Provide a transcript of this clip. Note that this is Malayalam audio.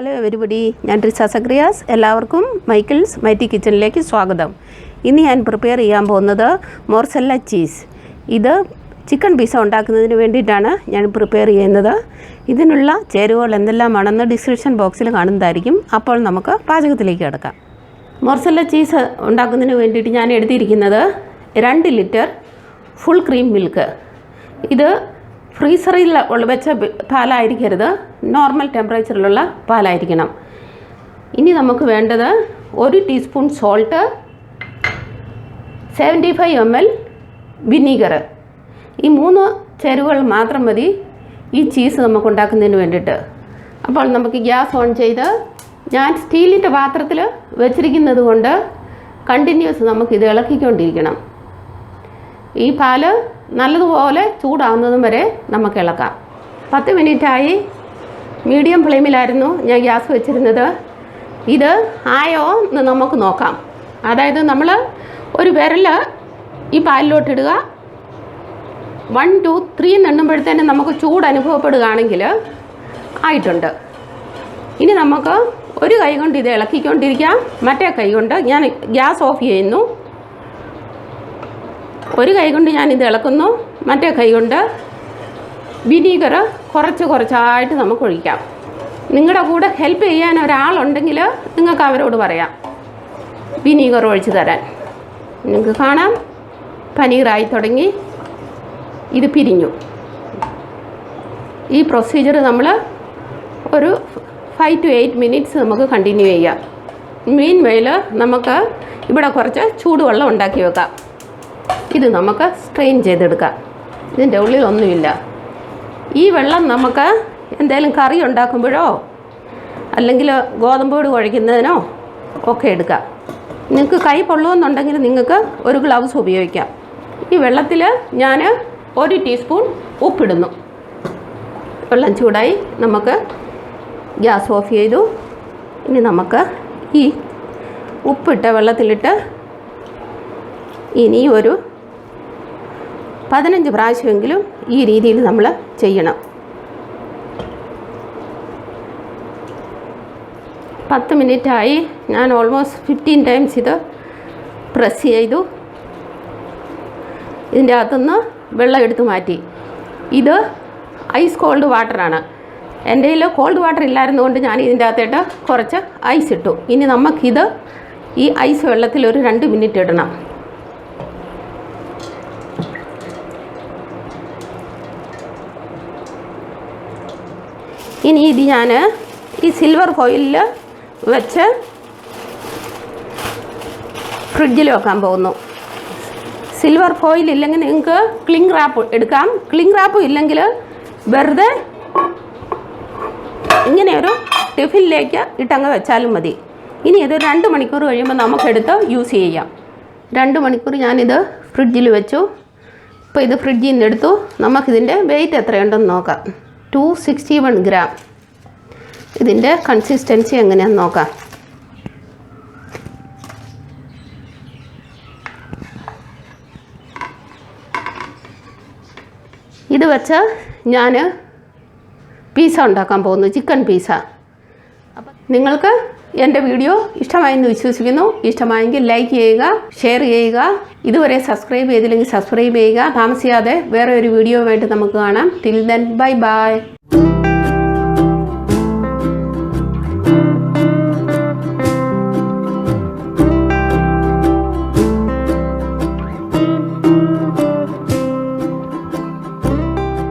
ഹലോ എവരിബഡി, ഞാൻ റിസ സക്രിയാസ്. എല്ലാവർക്കും മൈക്കിൾസ് മൈറ്റി കിച്ചണിലേക്ക് സ്വാഗതം. ഇന്ന് ഞാൻ പ്രിപ്പയർ ചെയ്യാൻ പോകുന്നത് മോർസല്ല ചീസ്. ഇത് ചിക്കൻ പിസ്സ ഉണ്ടാക്കുന്നതിന് വേണ്ടിയിട്ടാണ് ഞാൻ പ്രിപ്പയർ ചെയ്യുന്നത്. ഇതിനുള്ള ചേരുവകൾ എന്തെല്ലാമാണെന്ന് ഡിസ്ക്രിപ്ഷൻ ബോക്സിൽ കാണുന്നതായിരിക്കും. അപ്പോൾ നമുക്ക് പാചകത്തിലേക്ക് കിടക്കാം. മോർസല്ല ചീസ് ഉണ്ടാക്കുന്നതിന് വേണ്ടിയിട്ട് ഞാൻ എടുത്തിരിക്കുന്നത് 2 ലിറ്റർ ഫുൾ ക്രീം മിൽക്ക്. ഇത് ഫ്രീസറിൽ വെച്ച പാലായിരിക്കരുത്, നോർമൽ ടെമ്പറേച്ചറിലുള്ള പാലായിരിക്കണം. ഇനി നമുക്ക് വേണ്ടത് 1 ടീസ്പൂൺ സോൾട്ട്, 75 ml വിനീഗർ. ഈ 3 ചേരുവകൾ മാത്രം മതി ഈ ചീസ് നമുക്ക് ഉണ്ടാക്കുന്നതിന് വേണ്ടിയിട്ട്. അപ്പോൾ നമുക്ക് ഗ്യാസ് ഓൺ ചെയ്ത്, ഞാൻ സ്റ്റീലിൻ്റെ പാത്രത്തിൽ വെച്ചിരിക്കുന്നത് കൊണ്ട് കണ്ടിന്യൂസ് നമുക്കിത് ഇളക്കിക്കൊണ്ടിരിക്കണം. ഈ പാല് നല്ലതുപോലെ ചൂടാവുന്നതും വരെ നമുക്ക് ഇളക്കാം. 10 മിനിറ്റായി മീഡിയം ഫ്ലെയിമിലായിരുന്നു ഞാൻ ഗ്യാസ് വെച്ചിരുന്നത്. ഇത് ആയോ എന്ന് നമുക്ക് നോക്കാം. അതായത് നമ്മൾ ഒരു വിരൽ ഈ പാലിലോട്ടിടുക, 1 2 3 എണ്ണുമ്പോഴത്തേനും നമുക്ക് ചൂട് അനുഭവപ്പെടുകയാണെങ്കിൽ ആയിട്ടുണ്ട്. ഇനി നമുക്ക് ഒരു കൈ കൊണ്ട് ഇത് ഇളക്കിക്കൊണ്ടിരിക്കാം, മറ്റേ കൈ കൊണ്ട് ഞാൻ ഗ്യാസ് ഓഫ് ചെയ്യുന്നു. ഒരു കൈ കൊണ്ട് ഞാനിത് ഇളക്കുന്നു, മറ്റേ കൈ കൊണ്ട് വിനീഗർ കുറച്ചായിട്ട് നമുക്ക് ഒഴിക്കാം. നിങ്ങളുടെ കൂടെ ഹെൽപ്പ് ചെയ്യാൻ ഒരാളുണ്ടെങ്കിൽ നിങ്ങൾക്ക് അവരോട് പറയാം വിനീഗർ ഒഴിച്ച് തരാൻ. നിങ്ങൾക്ക് കാണാം പനീറായി തുടങ്ങി, ഇത് പിരിഞ്ഞു. ഈ പ്രൊസീജിയർ നമ്മൾ ഒരു 5 to 8 മിനിറ്റ്സ് നമുക്ക് കണ്ടിന്യൂ ചെയ്യാം. മീൻ വെയിൽ നമുക്ക് ഇവിടെ കുറച്ച് ചൂടുവെള്ളം ഉണ്ടാക്കി വെക്കാം. ഇത് നമുക്ക് സ്ട്രെയിൻ ചെയ്തെടുക്കാം. ഇതിൻ്റെ ഉള്ളിലൊന്നുമില്ല. ഈ വെള്ളം നമുക്ക് എന്തെങ്കിലും കറി ഉണ്ടാക്കുമ്പോഴോ അല്ലെങ്കിൽ ഗോതമ്പ് പൊടി കുഴയ്ക്കുന്നതിനോ ഒക്കെ എടുക്കാം. നിങ്ങൾക്ക് കൈ പൊള്ളുമെന്നുണ്ടെങ്കിൽ നിങ്ങൾക്ക് ഒരു ഗ്ലൗസ് ഉപയോഗിക്കാം. ഈ വെള്ളത്തിൽ ഞാൻ 1 ടീസ്പൂൺ ഉപ്പിടുന്നു. വെള്ളം ചൂടായി, നമുക്ക് ഗ്യാസ് ഓഫ് ചെയ്തു. ഇനി നമുക്ക് ഈ ഉപ്പിട്ട വെള്ളത്തിലിട്ട് ഇനി ഒരു 15 പ്രാവശ്യമെങ്കിലും ഈ രീതിയിൽ നമ്മൾ ചെയ്യണം. 10 മിനിറ്റായി, ഞാൻ ഓൾമോസ്റ്റ് 15 ടൈംസ് ഇത് പ്രസ് ചെയ്തു. ഇതിൻ്റെ അകത്തുനിന്ന് വെള്ളം എടുത്ത് മാറ്റി. ഇത് ഐസ് കോൾഡ് വാട്ടറാണ്. എൻ്റെ കയ്യിൽ കോൾഡ് വാട്ടർ ഇല്ലായിരുന്നുകൊണ്ട് ഞാൻ ഇതിൻ്റെ അകത്തേട്ട് കുറച്ച് ഐസ് ഇട്ടു. ഇനി നമുക്കിത് ഈ ഐസ് വെള്ളത്തിൽ ഒരു 2 മിനിറ്റ് ഇടണം. ഇനി ഇത് ഞാൻ ഈ സിൽവർ ഫോയിലിൽ വെച്ച് ഫ്രിഡ്ജിൽ വെക്കാൻ പോകുന്നു. സിൽവർ ഫോയിൽ ഇല്ലെങ്കിൽ നിങ്ങൾക്ക് ക്ലിംഗ് റാപ്പ് എടുക്കാം. ക്ലിംഗ് റാപ്പ് ഇല്ലെങ്കിൽ വെറുതെ ഇങ്ങനെ ഒരു ടിഫിനിലേക്ക് ഇട്ടങ്ങ് വെച്ചാലും മതി. ഇനി ഇത് 2 മണിക്കൂർ കഴിയുമ്പോൾ നമുക്കെടുത്ത് യൂസ് ചെയ്യാം. 2 മണിക്കൂർ ഞാനിത് ഫ്രിഡ്ജിൽ വെച്ചു. ഇപ്പോൾ ഇത് ഫ്രിഡ്ജിൽ നിന്ന് എടുത്തു. നമുക്കിതിൻ്റെ വെയിറ്റ് എത്രയുണ്ടെന്ന് നോക്കാം. 261 ഗ്രാം. ഇതിൻ്റെ കൺസിസ്റ്റൻസി എങ്ങനെയാണെന്ന് നോക്കാം. ഇത് വെച്ച് ഞാൻ പിസ്സ ഉണ്ടാക്കാൻ പോകുന്നു, ചിക്കൻ പിസ്സ. അപ്പം നിങ്ങൾക്ക് എൻ്റെ വീഡിയോ ഇഷ്ടമായെന്ന് വിശ്വസിക്കുന്നു. ഇഷ്ടമായെങ്കിൽ ലൈക്ക് ചെയ്യുക, ഷെയർ ചെയ്യുക. ഇതുവരെ സബ്സ്ക്രൈബ് ചെയ്തില്ലെങ്കിൽ സബ്സ്ക്രൈബ് ചെയ്യുക. താമസിയാതെ വേറെ ഒരു വീഡിയോയുമായിട്ട് നമുക്ക് കാണാം. Till then, bye bye.